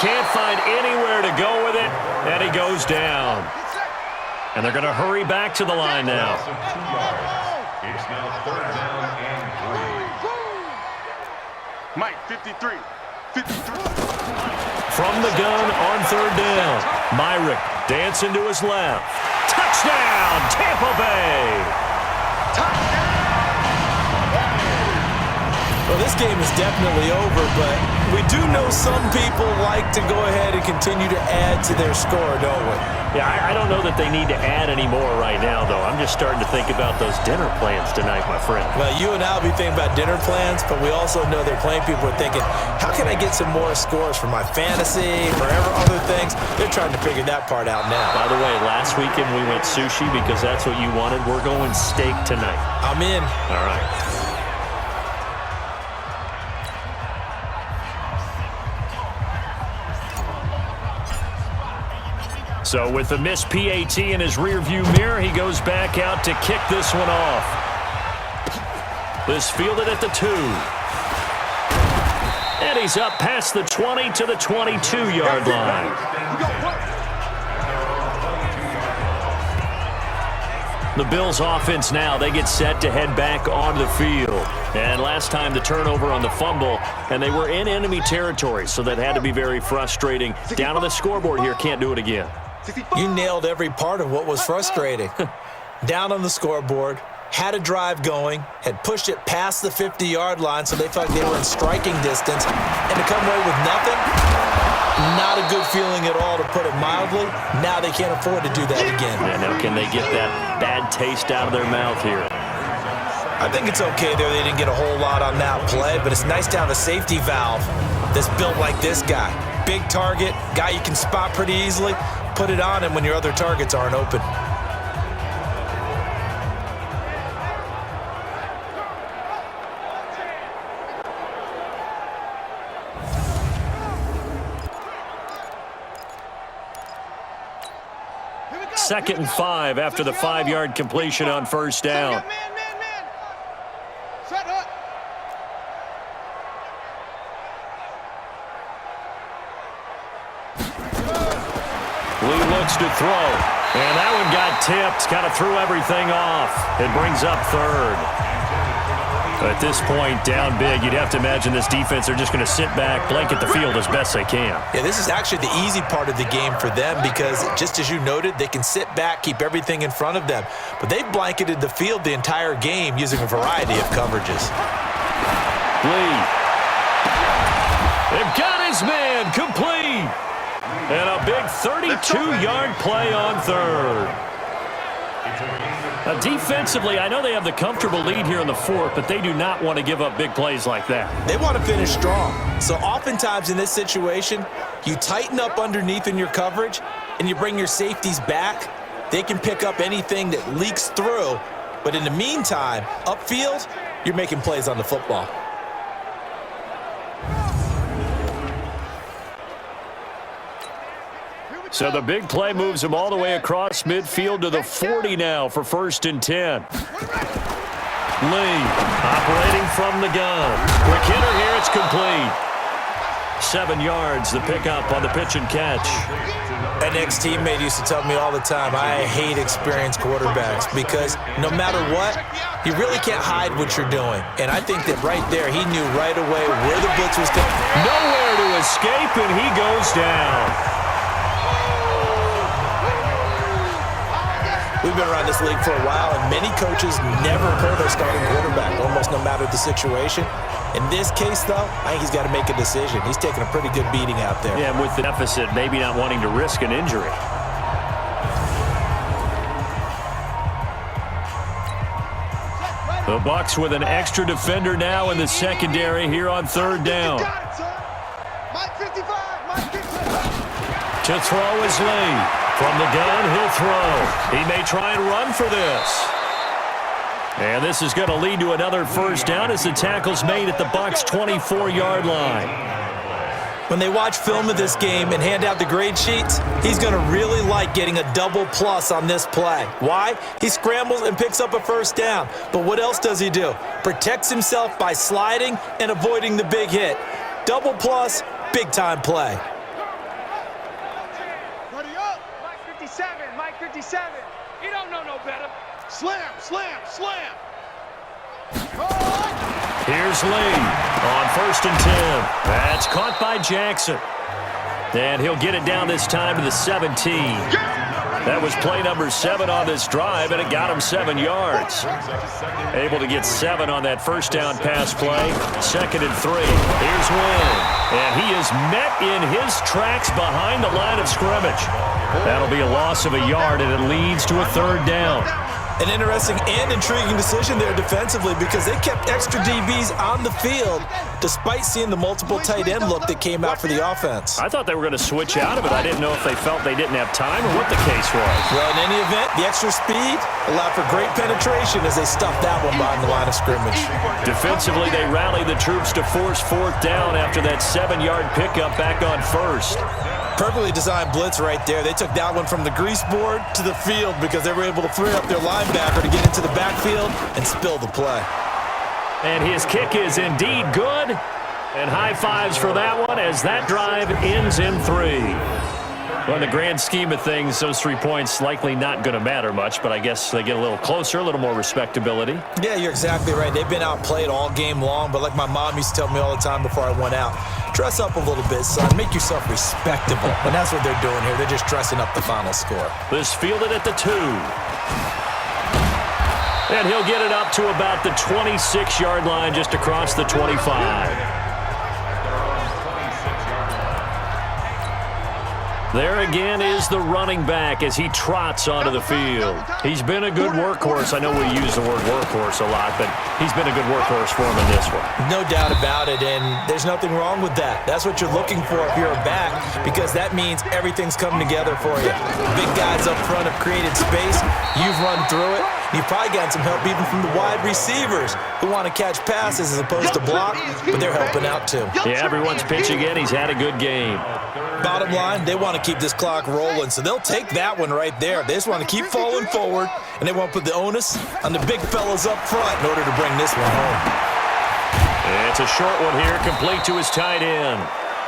can't find anywhere to go with it, and he goes down. And they're going to hurry back to the line now. It's now 3rd down and 3. Mike, 53. 53. From the gun on 3rd down. Myrick dancing to his left. Touchdown, Tampa Bay. Well, this game is definitely over, but we do know some people like to go ahead and continue to add to their score, don't we? Yeah, I don't know that they need to add any more right now, though. I'm just starting to think about those dinner plans tonight, my friend. Well, you and I will be thinking about dinner plans, but we also know they're playing people are thinking, how can I get some more scores for my fantasy, for other things? They're trying to figure that part out now. By the way, last weekend we went sushi because that's what you wanted. We're going steak tonight. I'm in. All right. So with the missed PAT in his rearview mirror, he goes back out to kick this one off. This fielded at the 2. And he's up past the 20 to the 22-yard line. The Bills offense now, they get set to head back onto the field. And last time the turnover on the fumble, and they were in enemy territory, so that had to be very frustrating. Down on the scoreboard here, can't do it again. You nailed every part of what was frustrating. Down on the scoreboard, had a drive going, had pushed it past the 50-yard line so they felt like they were in striking distance, and to come away with nothing, not a good feeling at all, to put it mildly. Now they can't afford to do that again. Yeah, now can they get that bad taste out of their mouth here? I think it's okay there. They didn't get a whole lot on that play, but it's nice to have a safety valve that's built like this guy. Big target, guy you can spot pretty easily. Put it on him when your other targets aren't open. Second and 5 after the 5-yard completion on first down. Lee looks to throw, and that one got tipped, kind of threw everything off. It brings up 3rd. At this point, down big, you'd have to imagine this defense are just going to sit back, blanket the field as best they can. Yeah, this is actually the easy part of the game for them because, just as you noted, they can sit back, keep everything in front of them. But they've blanketed the field the entire game using a variety of coverages. Lee. They've got his man complete. And a big 32-yard play on 3rd. Now, defensively, I know they have the comfortable lead here in the 4th, but they do not want to give up big plays like that. They want to finish strong. So oftentimes in this situation, you tighten up underneath in your coverage and you bring your safeties back. They can pick up anything that leaks through. But in the meantime, upfield, you're making plays on the football. So the big play moves him all the way across midfield to the 40 now for 1st and 10. Lee operating from the gun. Quick hitter here, it's complete. 7 yards, the pickup on the pitch and catch. An ex-teammate used to tell me all the time, I hate experienced quarterbacks because no matter what, you really can't hide what you're doing. And I think that right there, he knew right away where the blitz was coming. Nowhere to escape, and he goes down. We've been around this league for a while, and many coaches never pull their starting quarterback, almost no matter the situation. In this case, though, I think he's got to make a decision. He's taking a pretty good beating out there. Yeah, with the deficit, maybe not wanting to risk an injury. The Bucs with an extra defender now in the secondary here on 3rd down. To throw is Lee. From the gun, he'll throw. He may try and run for this. And this is going to lead to another first down as the tackle's made at the Bucs' 24-yard line. When they watch film of this game and hand out the grade sheets, he's going to really like getting a double plus on this play. Why? He scrambles and picks up a first down. But what else does he do? Protects himself by sliding and avoiding the big hit. Double plus, big-time play. 57. He don't know no better. Slam, slam, slam. Here's Lee on 1st and 10. That's caught by Jackson. And he'll get it down this time to the 17. That was play number 7 on this drive, and it got him 7 yards. Able to get 7 on that first down pass play. 2nd and 3. Here's Wynn. And he is met in his tracks behind the line of scrimmage. That'll be a loss of a yard, and it leads to a 3rd down. An interesting and intriguing decision there defensively because they kept extra DBs on the field despite seeing the multiple tight end look that came out for the offense. I thought they were going to switch out of it. I didn't know if they felt they didn't have time or what the case was. Well, in any event, the extra speed allowed for great penetration as they stuffed that one behind the line of scrimmage. Defensively, they rallied the troops to force 4th down after that 7-yard pickup back on 1st. Perfectly designed blitz right there. They took that one from the grease board to the field because they were able to free up their linebacker to get into the backfield and spill the play. And his kick is indeed good. And high fives for that one as that drive ends in 3. Well, in the grand scheme of things, those 3 points likely not going to matter much, but I guess they get a little closer, a little more respectability. Yeah, you're exactly right. They've been outplayed all game long, but like my mom used to tell me all the time before I went out, dress up a little bit, son. Make yourself respectable. And that's what they're doing here. They're just dressing up the final score. This fielded at the 2. And he'll get it up to about the 26-yard line just across the 25. There again is the running back as he trots onto the field. He's been a good workhorse. I know we use the word workhorse a lot, but he's been a good workhorse for him in this one. No doubt about it, and there's nothing wrong with that. That's what you're looking for if you're a back, because that means everything's coming together for you. Big guys up front have created space. You've run through it. You've probably gotten some help even from the wide receivers who want to catch passes as opposed to block, but they're helping out too. Yeah, everyone's pitching in. He's had a good game. Bottom line, they want to keep this clock rolling, so they'll take that one right there. They just want to keep falling forward, and they want to put the onus on the big fellas up front in order to bring this one home. It's a short one here, complete to his tight end.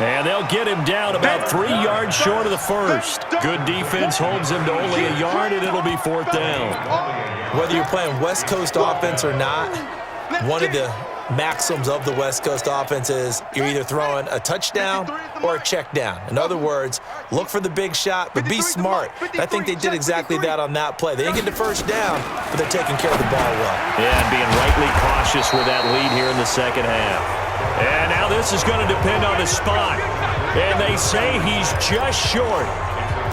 And they'll get him down about 3 yards short of the first. Good defense holds him to only a yard, and it'll be 4th down. Whether you're playing West Coast offense or not, one of the maxims of the West Coast offense is you're either throwing a touchdown or a check down. In other words, look for the big shot, but be smart. And I think they did exactly that on that play. They didn't get the first down, but they're taking care of the ball well. Yeah, and being rightly cautious with that lead here in the second half. And now this is going to depend on the spot. And they say he's just short.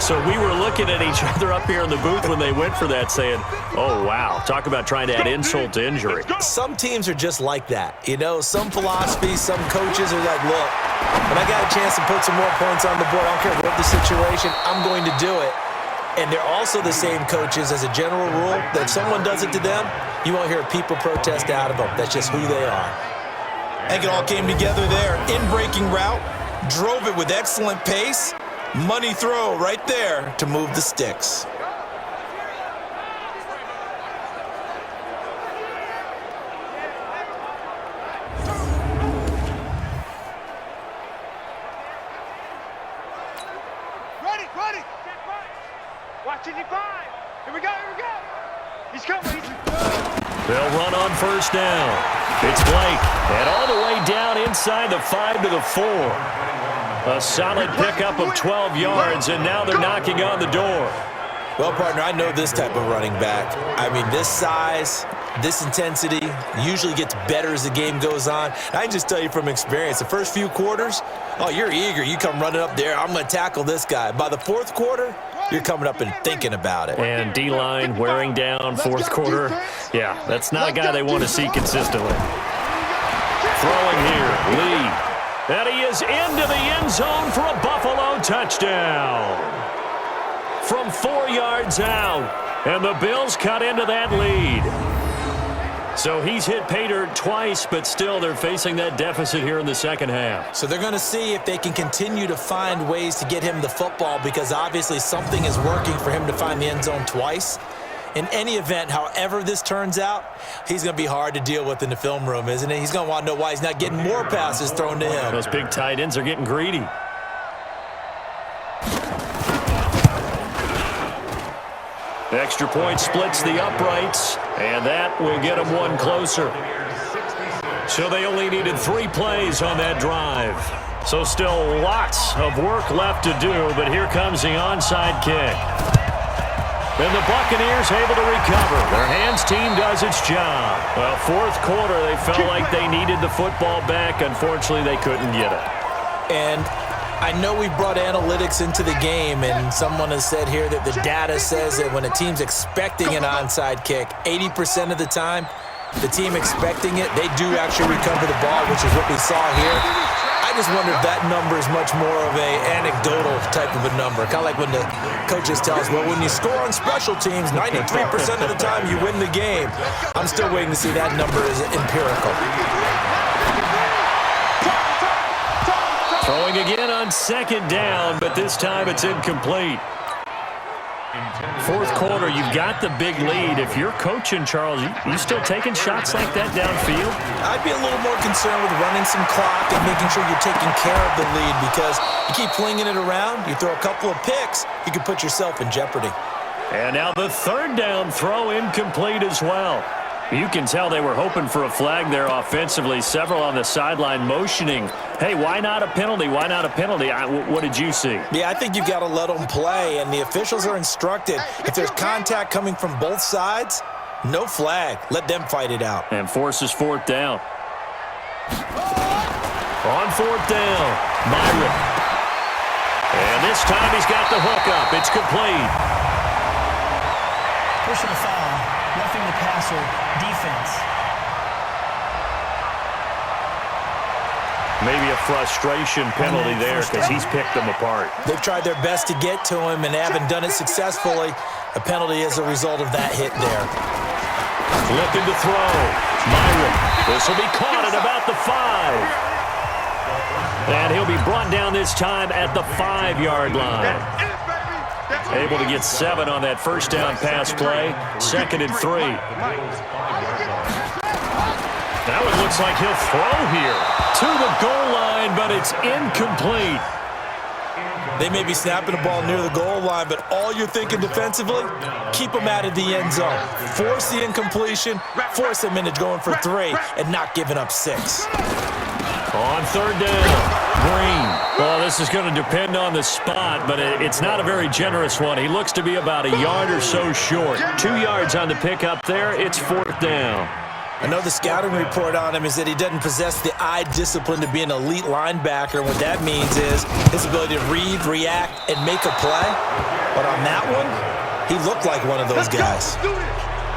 So we were looking at each other up here in the booth when they went for that saying, oh, wow, talk about trying to add insult to injury. Some teams are just like that. You know, some philosophies, some coaches are like, look, when I got a chance to put some more points on the board, I don't care what the situation, I'm going to do it. And they're also the same coaches as a general rule that if someone does it to them, you won't hear people protest out of them. That's just who they are. I think it all came together there. In-breaking route, drove it with excellent pace. Money throw right there to move the sticks. Ready. Watch it, 5. Here we go. He's coming. They'll run on 1st down. It's Blake. And all the way down inside the 5 to the 4. A solid pickup of 12 yards, and now they're knocking on the door. Well, partner, I know this type of running back. I mean, this size, this intensity usually gets better as the game goes on. I can just tell you from experience, the first few quarters, oh, you're eager. You come running up there, I'm going to tackle this guy. By the 4th quarter, you're coming up and thinking about it. And D-line wearing down 4th quarter. Yeah, that's not a guy they want to see consistently. Throwing here, Lee. And he is into the end zone for a Buffalo touchdown. From 4 yards out. And the Bills cut into that lead. So he's hit pay dirt twice, but still they're facing that deficit here in the second half. So they're going to see if they can continue to find ways to get him the football because obviously something is working for him to find the end zone twice. In any event, however this turns out, he's going to be hard to deal with in the film room, isn't he? He's going to want to know why he's not getting more passes thrown to him. Those big tight ends are getting greedy. Extra point splits the uprights, and that will get them one closer. So they only needed 3 plays on that drive. So still lots of work left to do, but here comes the onside kick. And the Buccaneers able to recover. Their hands team does its job. Well, fourth quarter, they felt like they needed the football back. Unfortunately, they couldn't get it. And I know we brought analytics into the game, and someone has said here that the data says that when a team's expecting an onside kick, 80% of the time, the team expecting it, they do actually recover the ball, which is what we saw here. I just wonder if that number is much more of a anecdotal type of a number. Kind of like when the coaches tell us, well, when you score on special teams, 93% of the time you win the game. I'm still waiting to see that number is empirical. Throwing again on second down, but this time it's incomplete. Fourth quarter, you've got the big lead. If you're coaching, Charles, you still taking shots like that downfield? I'd be a little more concerned with running some clock and making sure you're taking care of the lead, because you keep flinging it around, you throw a couple of picks, you could put yourself in jeopardy. And now the third down throw incomplete as well. You can tell they were hoping for a flag there offensively. Several on the sideline motioning, hey, why not a penalty? Why not a penalty? What did you see? Yeah, I think you've got to let them play, and the officials are instructed. If there's contact coming from both sides, no flag. Let them fight it out. And forces fourth down. On fourth down, Myron. And this time he's got the hook up. It's complete. Pushing the foul, roughing the passer, defense. Maybe a frustration penalty there because he's picked them apart. They've tried their best to get to him and haven't done it successfully. A penalty as a result of that hit there. Looking to throw. Myron. This will be caught at about the 5. And he'll be brought down this time at the 5-yard line. Able to get 7 on that first down pass play. 2nd and 3. Now it looks like he'll throw here to the goal line, but it's incomplete. They may be snapping the ball near the goal line, but all you're thinking defensively, keep them out of the end zone. Force the incompletion, force them into going for 3, and not giving up 6. On third down, Green. Well, this is going to depend on the spot, but it's not a very generous one. He looks to be about a yard or so short. 2 yards on the pickup there. It's fourth down. I know the scouting report on him is that he doesn't possess the eye discipline to be an elite linebacker. And what that means is his ability to read, react, and make a play. But on that one, he looked like one of those guys.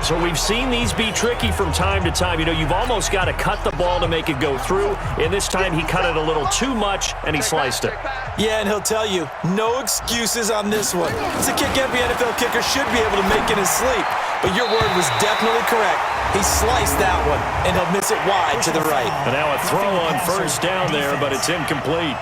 So we've seen these be tricky from time to time. You know, you've almost got to cut the ball to make it go through. And this time he cut it a little too much, and he sliced it. Yeah, and he'll tell you, no excuses on this one. It's a kick every NFL kicker should be able to make in his sleep. But your word was definitely correct. He sliced that one, and he'll miss it wide to the right. And now a throw on first down there, but it's incomplete.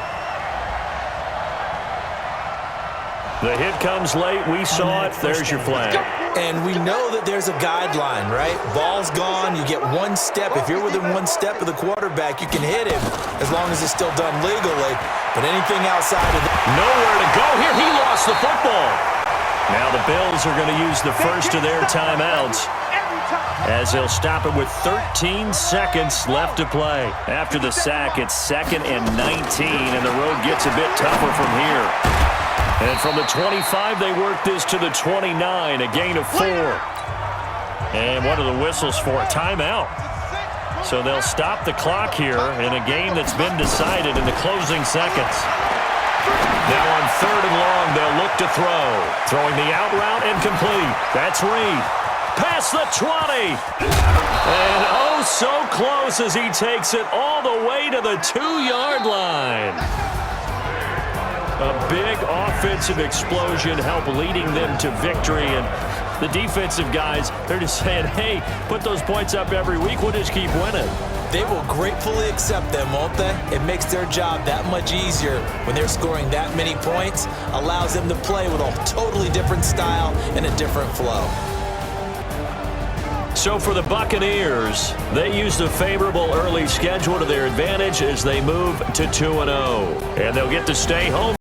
The hit comes late. We saw it. There's your flag. And we know that there's a guideline, right? Ball's gone. You get 1 step. If you're within 1 step of the quarterback, you can hit him as long as it's still done legally. But anything outside of that. Nowhere to go here. He lost the football. Now the Bills are going to use the first of their timeouts as they'll stop it with 13 seconds left to play. After the sack, it's 2nd and 19, and the road gets a bit tougher from here. And from the 25, they work this to the 29, a gain of 4. And what are the whistles for? Timeout. So they'll stop the clock here in a game that's been decided in the closing seconds. Now on 3rd and long, they'll look to throw. Throwing the out route and complete. That's Reed. Past the 20. And oh, so close as he takes it all the way to the 2-yard line. A big offensive explosion helped leading them to victory. And the defensive guys, they're just saying, hey, put those points up every week. We'll just keep winning. They will gratefully accept them, won't they? It makes their job that much easier when they're scoring that many points. Allows them to play with a totally different style and a different flow. So for the Buccaneers, they use the favorable early schedule to their advantage as they move to 2-0. And they'll get to stay home.